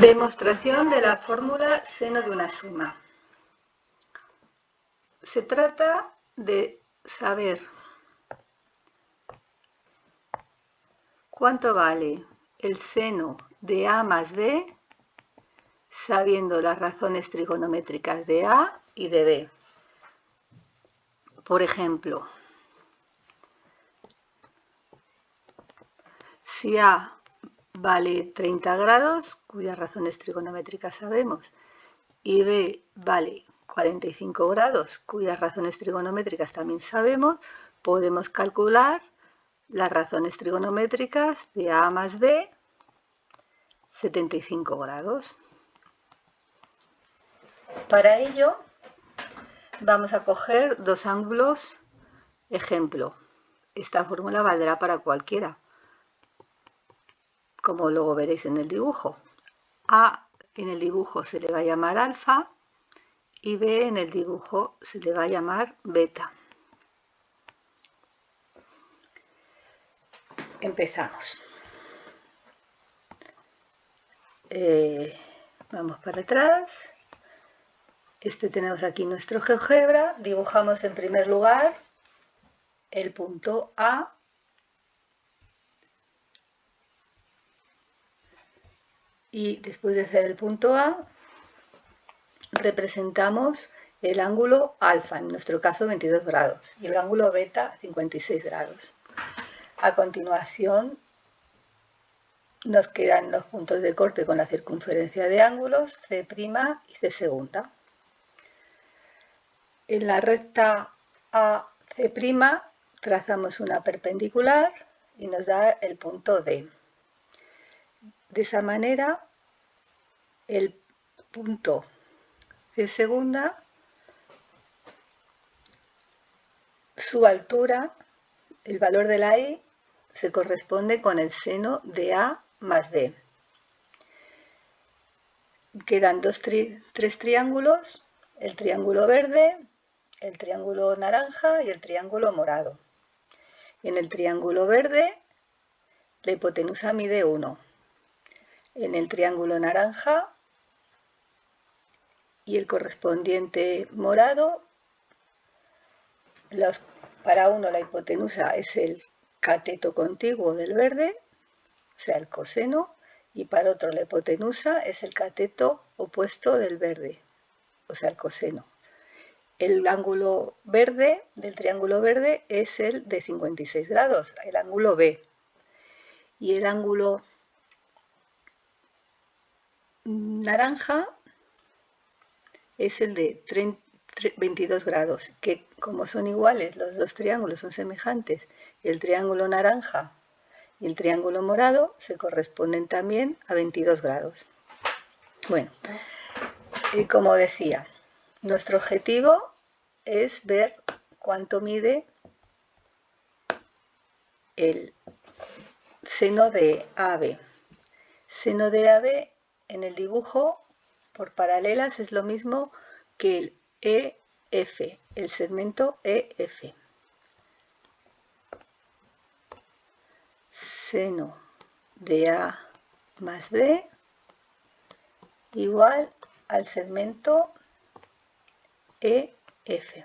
Demostración de la fórmula seno de una suma. Se trata de saber cuánto vale el seno de A más B sabiendo las razones trigonométricas de A y de B. Por ejemplo, si A vale 30 grados, cuyas razones trigonométricas sabemos, y B vale 45 grados, cuyas razones trigonométricas también sabemos, podemos calcular las razones trigonométricas de A más B, 75 grados. Para ello, vamos a coger dos ángulos ejemplo. Esta fórmula valdrá para cualquiera, como luego veréis en el dibujo. A en el dibujo se le va a llamar alfa y B en el dibujo se le va a llamar beta. Empezamos. Vamos para atrás. Tenemos aquí nuestro GeoGebra. Dibujamos en primer lugar el punto A. Y después de hacer el punto A, representamos el ángulo alfa, en nuestro caso 22 grados, y el ángulo beta 56 grados. A continuación, nos quedan los puntos de corte con la circunferencia de ángulos C' y C segunda. En la recta AC' trazamos una perpendicular y nos da el punto D. De esa manera, el punto C segunda, su altura, el valor de la I, se corresponde con el seno de A más B. Quedan tres triángulos, el triángulo verde, el triángulo naranja y el triángulo morado. En el triángulo verde, la hipotenusa mide 1. En el triángulo naranja y el correspondiente morado, para uno la hipotenusa es el cateto contiguo del verde, o sea, el coseno, y para otro la hipotenusa es el cateto opuesto del verde, o sea, el coseno. El ángulo verde del triángulo verde es el de 56 grados, el ángulo B. Y el ángulo naranja es el de 22 grados, que como son iguales, los dos triángulos son semejantes, el triángulo naranja y el triángulo morado se corresponden también a 22 grados. Bueno, como decía, nuestro objetivo es ver cuánto mide el seno de AB. Seno de AB en el dibujo por paralelas es lo mismo que el EF, el segmento EF. Seno de A más B igual al segmento EF.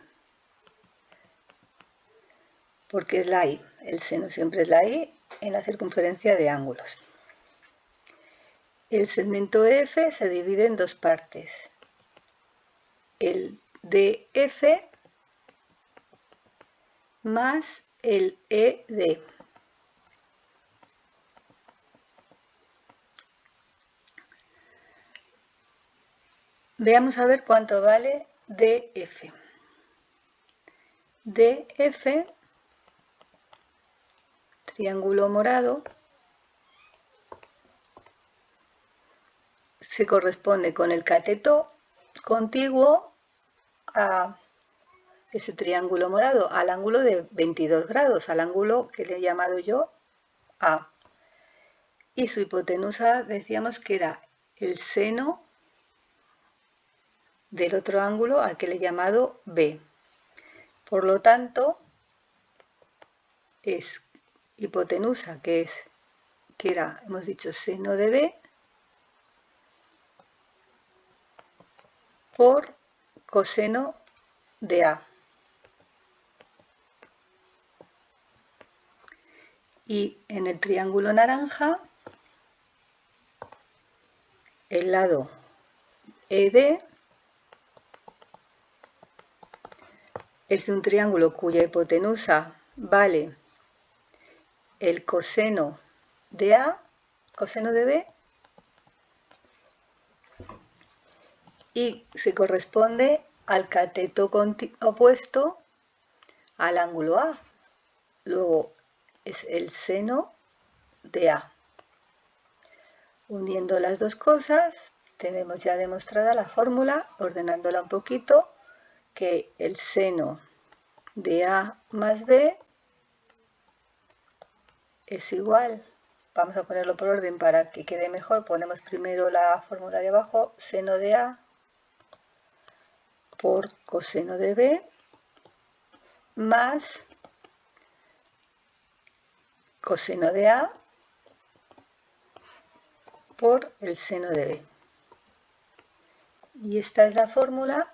Porque es la I, el seno siempre es la I en la circunferencia de ángulos. El segmento EF se divide en dos partes. El DF más el ED. Veamos a ver cuánto vale DF. DF, triángulo morado, se corresponde con el cateto contiguo a ese triángulo morado, al ángulo de 22 grados, al ángulo que le he llamado yo A. Y su hipotenusa decíamos que era el seno del otro ángulo al que le he llamado B. Por lo tanto, es hipotenusa, que es que era, hemos dicho, seno de B por coseno de A. Y en el triángulo naranja, el lado ED es de un triángulo cuya hipotenusa vale el coseno de A, coseno de B, y se corresponde al cateto opuesto al ángulo A. Luego es el seno de A. Uniendo las dos cosas, tenemos ya demostrada la fórmula, ordenándola un poquito, que el seno de A más B es igual, vamos a ponerlo por orden para que quede mejor, ponemos primero la fórmula de abajo, seno de A por coseno de B más coseno de A por el seno de B. Y esta es la fórmula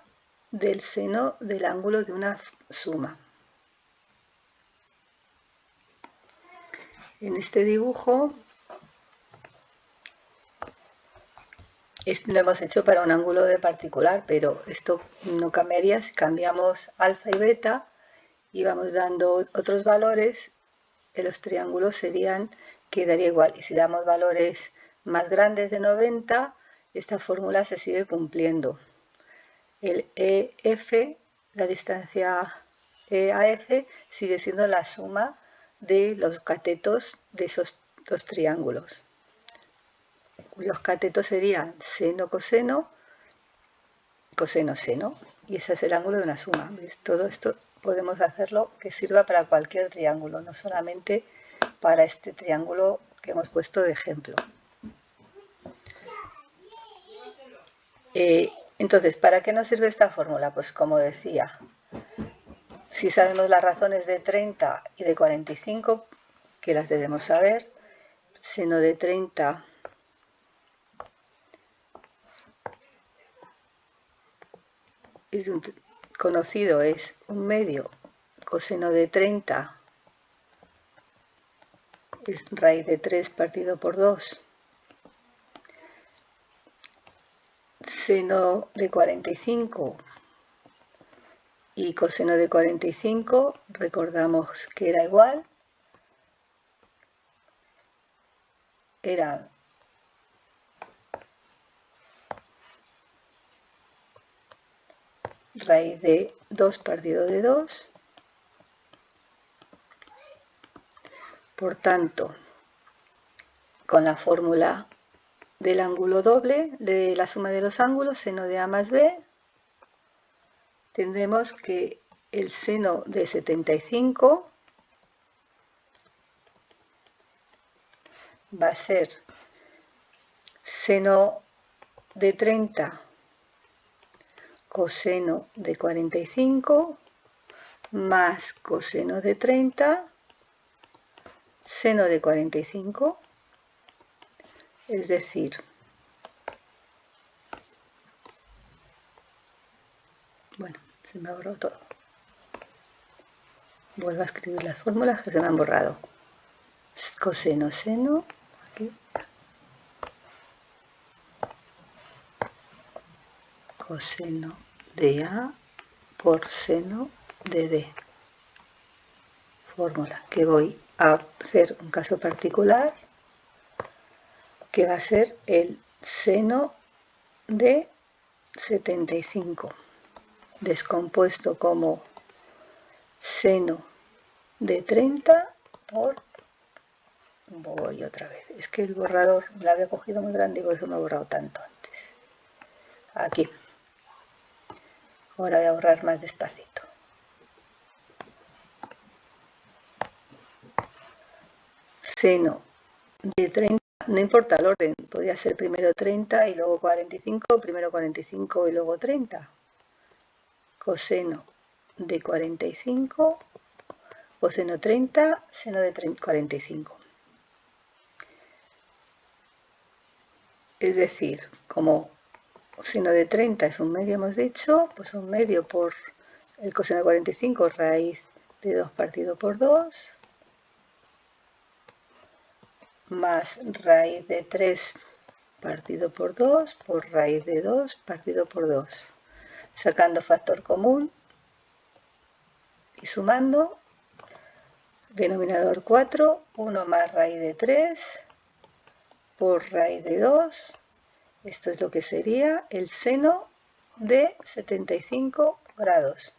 del seno del ángulo de una suma. En este dibujo lo hemos hecho para un ángulo de particular, pero esto no cambiaría si cambiamos alfa y beta y vamos dando otros valores, los triángulos quedaría igual. Y si damos valores más grandes de 90, esta fórmula se sigue cumpliendo. El EF, la distancia EAF, sigue siendo la suma de los catetos de esos dos triángulos, cuyos catetos serían seno, coseno, coseno, seno, y ese es el ángulo de una suma. ¿Ves? Todo esto podemos hacerlo que sirva para cualquier triángulo, no solamente para este triángulo que hemos puesto de ejemplo. Entonces, ¿para qué nos sirve esta fórmula? Pues como decía, si sabemos las razones de 30 y de 45, que las debemos saber, seno de 30 conocido es 1/2, coseno de 30 es raíz de 3 partido por 2, seno de 45 y coseno de 45, recordamos que era igual, era raíz de 2 partido de 2. Por tanto, con la fórmula del ángulo doble, de la suma de los ángulos, seno de A más B, tendremos que el seno de 75 va a ser seno de 30 coseno de 45 más coseno de 30 seno de 45, es decir, bueno, se me ha borrado todo. Vuelvo a escribir las fórmulas que se me han borrado. Coseno, seno, aquí. Coseno de A por seno de B. Fórmula que voy a hacer un caso particular, que va a ser el seno de 75, descompuesto como seno de 30 por... Voy otra vez, es que el borrador me lo había cogido muy grande y por eso me he borrado tanto antes. Aquí. Ahora voy a borrar más despacito. Seno de 30, no importa el orden, podría ser primero 30 y luego 45, primero 45 y luego 30. Coseno de 45, coseno 30, seno de 45. Es decir, como seno de 30 es un medio, hemos dicho, pues un medio por el coseno de 45, raíz de 2 partido por 2, más raíz de 3 partido por 2 por raíz de 2 partido por 2. Sacando factor común y sumando, denominador 4, 1 más raíz de 3 por raíz de 2. Esto es lo que sería el seno de 75 grados.